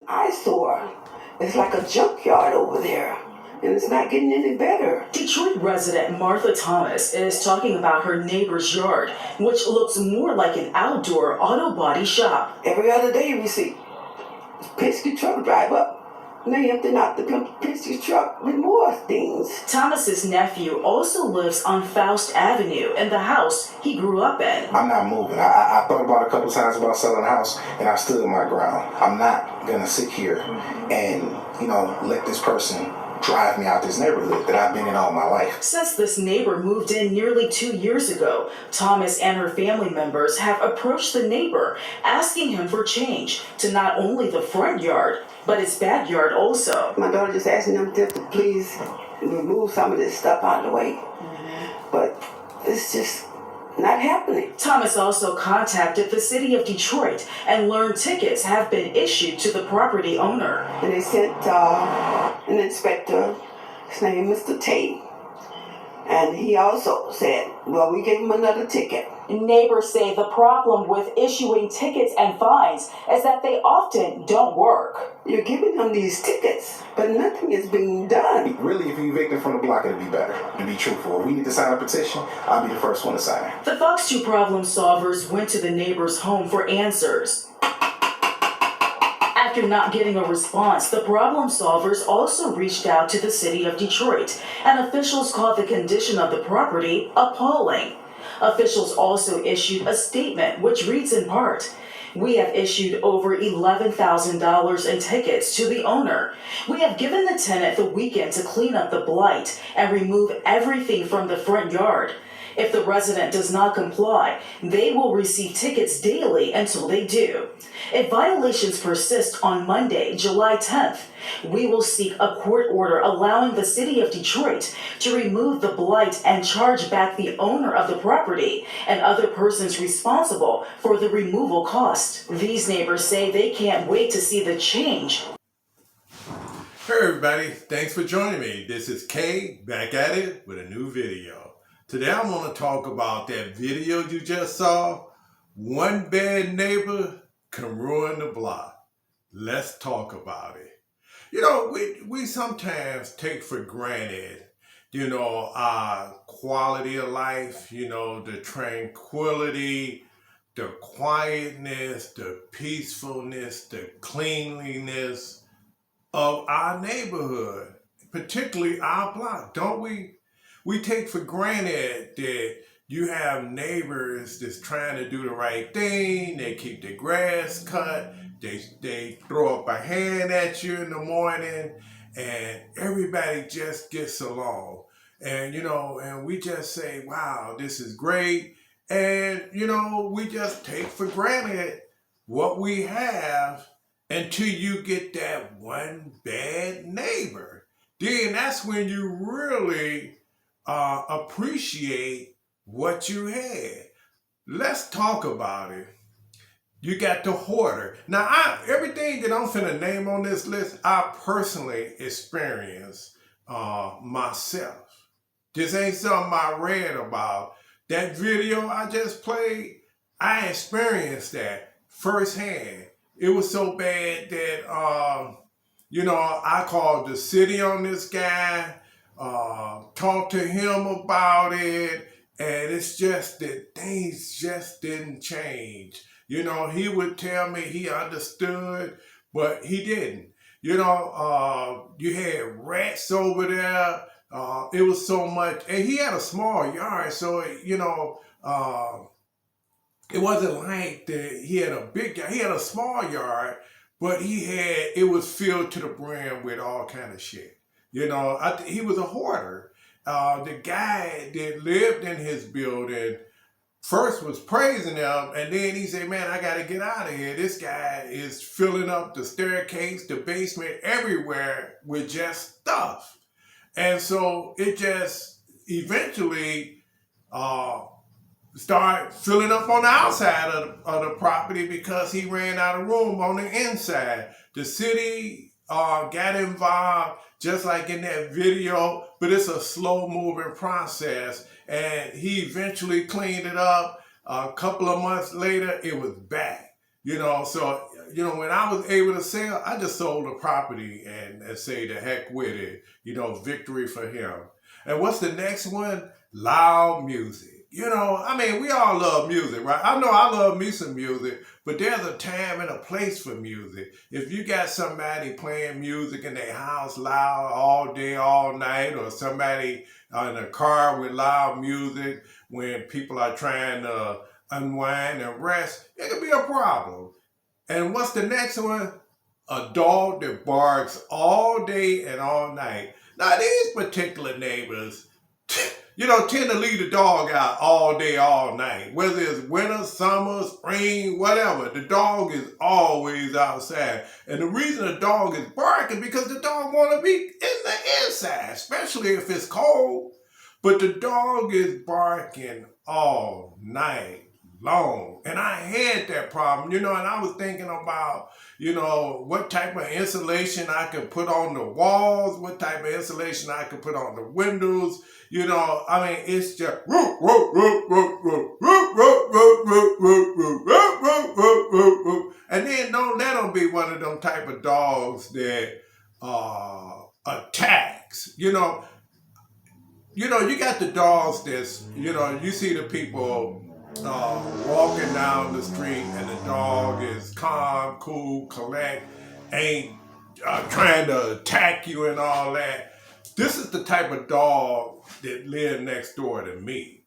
eyesore. It's like a junkyard over there, and it's not getting any better. Detroit resident Martha Thomas is talking about her neighbor's yard, which looks more like an outdoor auto body shop. Every other day we see a Penske truck drive up, and they emptying out the Penske truck with more things. Thomas's nephew also lives on Faust Avenue in the house he grew up in. I'm not moving. I thought about it a couple times about selling the house, and I stood my ground. I'm not gonna sit here and, let this person drive me out this neighborhood that I've been in all my life. Since this neighbor moved in nearly 2 years ago, Thomas and her family members have approached the neighbor, asking him for change to not only the front yard, but his backyard also. My daughter just asking them to please remove some of this stuff out of the way. But it's just not happening. Thomas also contacted the city of Detroit and learned tickets have been issued to the property owner. And they sent an inspector, his name is Mr. Tate, and he also said, well, we gave him another ticket. Neighbors say the problem with issuing tickets and fines is that they often don't work. You're giving them these tickets, but nothing is being done. Really, if you evict them from the block, it'd be better, to be truthful. If we need to sign a petition, I'll be the first one to sign it. The Fox 2 problem solvers went to the neighbor's home for answers. After not getting a response, the problem solvers also reached out to the city of Detroit, and officials called the condition of the property appalling. Officials also issued a statement which reads in part, "We have issued over $11,000 in tickets to the owner. We have given the tenant the weekend to clean up the blight and remove everything from the front yard. If the resident does not comply, they will receive tickets daily until they do. If violations persist on Monday, July 10th, we will seek a court order allowing the city of Detroit to remove the blight and charge back the owner of the property and other persons responsible for the removal cost." These neighbors say they can't wait to see the change. Hey everybody, thanks for joining me. This is Kay, back at it with a new video. Today I want to talk about that video you just saw. One bad neighbor can ruin the block. Let's talk about it. We sometimes take for granted, our quality of life, the tranquility, the quietness, the peacefulness, the cleanliness of our neighborhood, particularly our block, don't we? We take for granted that you have neighbors that's trying to do the right thing. They keep the grass cut. They throw up a hand at you in the morning, and everybody just gets along. And, and we just say, wow, this is great. And, we just take for granted what we have until you get that one bad neighbor. Then that's when you really appreciate what you had. Let's talk about it. You got the hoarder. Now, everything that I'm finna name on this list, I personally experienced myself. This ain't something I read about. That video I just played, I experienced that firsthand. It was so bad that, I called the city on this guy, talked to him about it, and it's just that things just didn't change. He would tell me he understood, but he didn't. You had rats over there. It was so much, and he had a small yard, so it wasn't like that he had a big yard. He had a small yard, but it was filled to the brim with all kind of shit. He was a hoarder. The guy that lived in his building first was praising him, and then he said, man, I got to get out of here. This guy is filling up the staircase, the basement, everywhere with just stuff. And so it just eventually started filling up on the outside of the property because he ran out of room on the inside. The city got involved, just like in that video, but it's a slow-moving process. And he eventually cleaned it up. A couple of months later, it was back. So when I was able to sell, I just sold the property and say the heck with it. Victory for him. And what's the next one? Loud music. We all love music, right? I know I love me some music, but there's a time and a place for music. If you got somebody playing music in their house loud all day, all night, or somebody in a car with loud music when people are trying to unwind and rest, it could be a problem. And what's the next one? A dog that barks all day and all night. Now, these particular neighbors, tend to leave the dog out all day, all night. Whether it's winter, summer, spring, whatever, the dog is always outside. And the reason the dog is barking because the dog want to be in the inside, especially if it's cold. But the dog is barking all night long. And I had that problem, and I was thinking about, what type of insulation I could put on the walls, what type of insulation I could put on the windows. It's just and then don't let them be one of them type of dogs that attacks. You got the dogs that's, you see the people walking down the street and the dog is calm, cool, collect, ain't trying to attack you and all that. This is the type of dog that lived next door to me.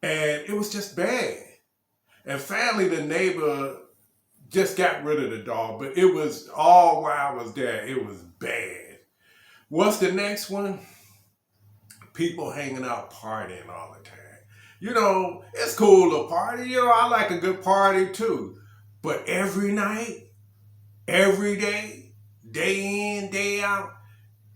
And it was just bad. And finally, the neighbor just got rid of the dog, but it was all while I was there, it was bad. What's the next one? People hanging out partying all the time. It's cool to party. I like a good party too. But every night, every day, day in, day out,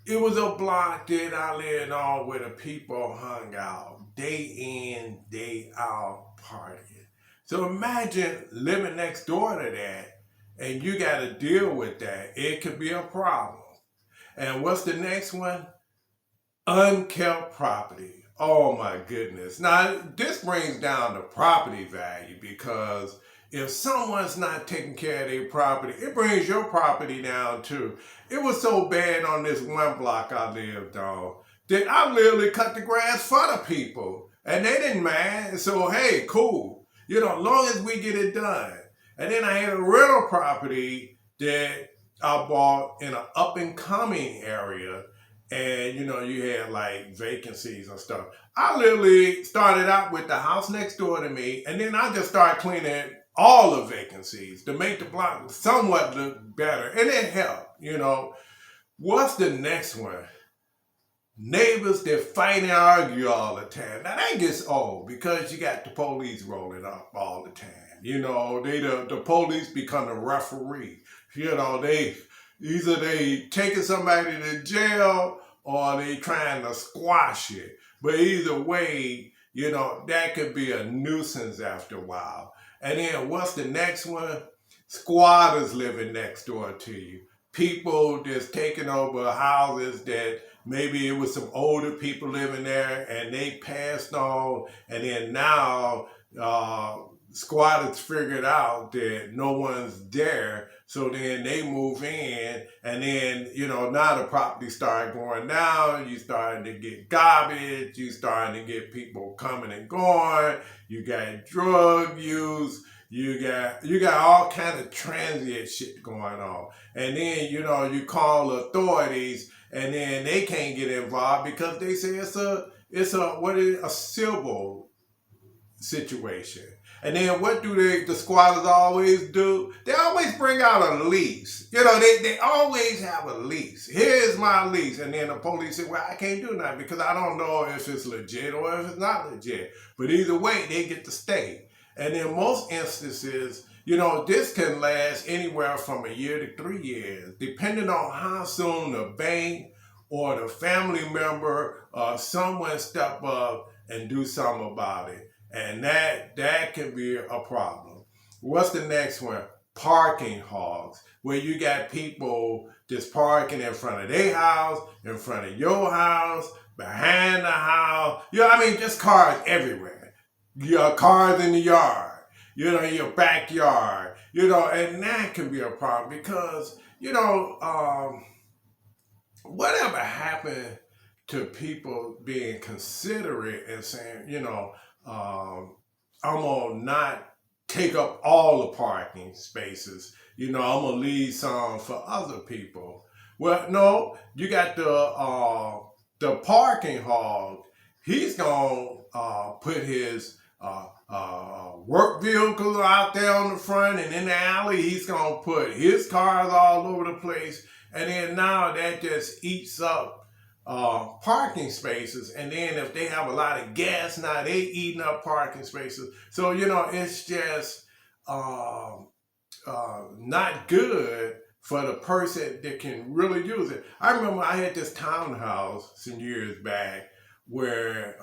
it was a block that I lived on where the people hung out. Day in, day out partying. So imagine living next door to that and you got to deal with that. It could be a problem. And what's the next one? Unkept property. Oh my goodness. Now, this brings down the property value because if someone's not taking care of their property, it brings your property down too. It was so bad on this one block I lived on that I literally cut the grass for the people and they didn't mind. So, hey, cool. As long as we get it done. And then I had a rental property that I bought in an up and coming area. And, you had like vacancies and stuff. I literally started out with the house next door to me, and then I just started cleaning all the vacancies to make the block somewhat look better. And it helped, What's the next one? Neighbors that fight and argue all the time. Now that gets old because you got the police rolling up all the time. The police become the referee. Either they taking somebody to jail or they trying to squash it. But either way, that could be a nuisance after a while. And then what's the next one? Squatters living next door to you. People just taking over houses that maybe it was some older people living there and they passed on. And then now squatters figured out that no one's there. So then they move in and then, now the property started going down. You starting to get garbage. You starting to get people coming and going. You got drug use. You got all kind of transient shit going on. And then, you call authorities and then they can't get involved because they say it's a civil situation. And then what do the squatters always do? They always bring out a lease. They always have a lease. Here's my lease. And then the police say, well, I can't do nothing because I don't know if it's legit or if it's not legit. But either way, they get to stay. And in most instances, this can last anywhere from a year to 3 years, depending on how soon the bank or the family member or someone step up and do something about it. And that can be a problem. What's the next one? Parking hogs, where you got people just parking in front of their house, in front of your house, behind the house. Just cars everywhere. Your cars in the yard, your backyard. You know, and that can be a problem because, you know, whatever happened to people being considerate and saying, you know, I'm gonna not take up all the parking spaces. You know, I'm gonna leave some for other people. Well, no, you got the parking hog. He's gonna put his work vehicle out there on the front, and in the alley, he's gonna put his cars all over the place. And then now that just eats up parking spaces. And then if they have a lot of gas, now they eating up parking spaces. So, you know, it's just not good for the person that can really use it. I remember I had this townhouse some years back where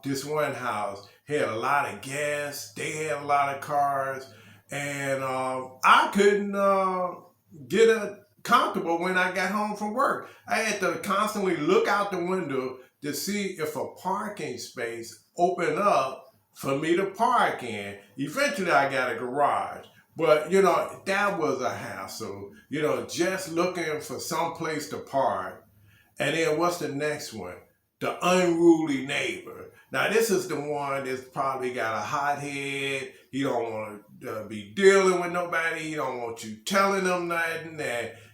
this one house had a lot of gas, they had a lot of cars, and I couldn't get comfortable when I got home from work. I had to constantly look out the window to see if a parking space opened up for me to park in. Eventually I got a garage. But, you know, that was a hassle. You know, just looking for some place to park. And then what's the next one? The unruly neighbor. Now, this is the one that's probably got a hot head. He don't want to be dealing with nobody. He don't want you telling him nothing.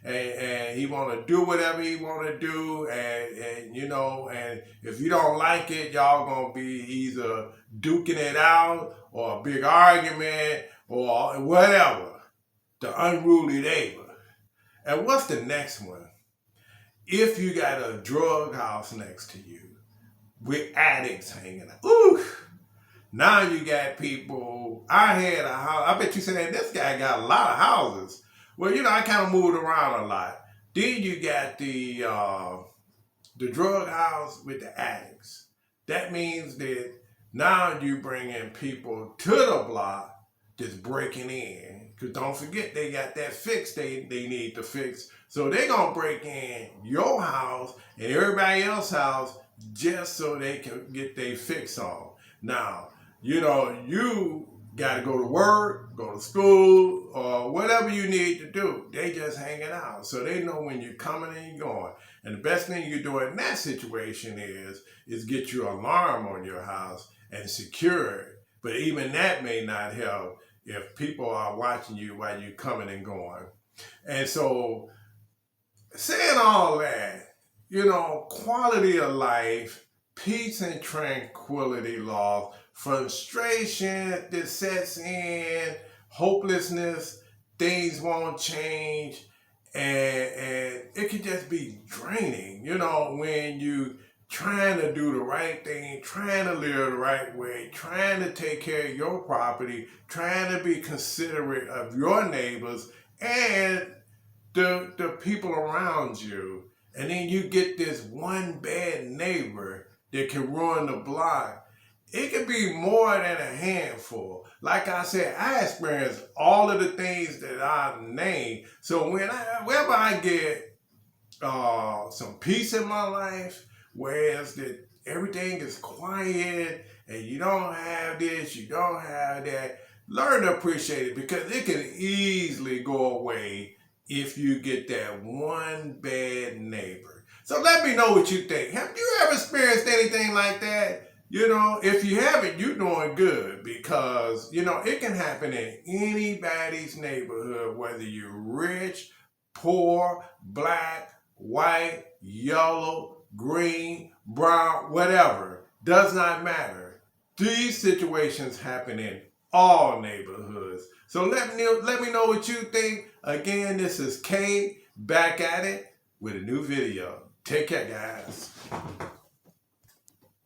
And he want to do whatever he want to do. And, you know, and if you don't like it, y'all going to be either duking it out or a big argument or whatever. The unruly neighbor. And what's the next one? If you got a drug house next to you with addicts hanging out. Ooh! Now you got people. I had a house. I bet you saying this guy got a lot of houses. Well, you know, I kind of moved around a lot. Then you got the drug house with the addicts. That means that now you bring in people to the block that's breaking in. Because don't forget, they got that fix they need to fix. So they're going to break in your house and everybody else's house just so they can get their fix on. Now, you know, you got to go to work, go to school, or whatever you need to do. They just hanging out. So they know when you're coming and you're going. And the best thing you do in that situation is get your alarm on your house and secure it. But even that may not help if people are watching you while you're coming and going. And so, saying all that, you know, quality of life, peace and tranquility loss, frustration that sets in, hopelessness, things won't change, and it can just be draining, you know, when you trying to do the right thing, trying to live the right way, trying to take care of your property, trying to be considerate of your neighbors and the people around you. And then you get this one bad neighbor that can ruin the block. It can be more than a handful. Like I said, I experienced all of the things that I named. So whenever I get some peace in my life, whereas that everything is quiet and you don't have this, you don't have that, learn to appreciate it because it can easily go away if you get that one bad neighbor. So let me know what you think. Have you ever experienced anything like that? You know, if you haven't, you're doing good because, you know, it can happen in anybody's neighborhood, whether you're rich, poor, black, white, yellow, green, brown, whatever, does not matter. These situations happen in all neighborhoods. So let me know what you think. Again, this is Kay back at it with a new video. Take care, guys.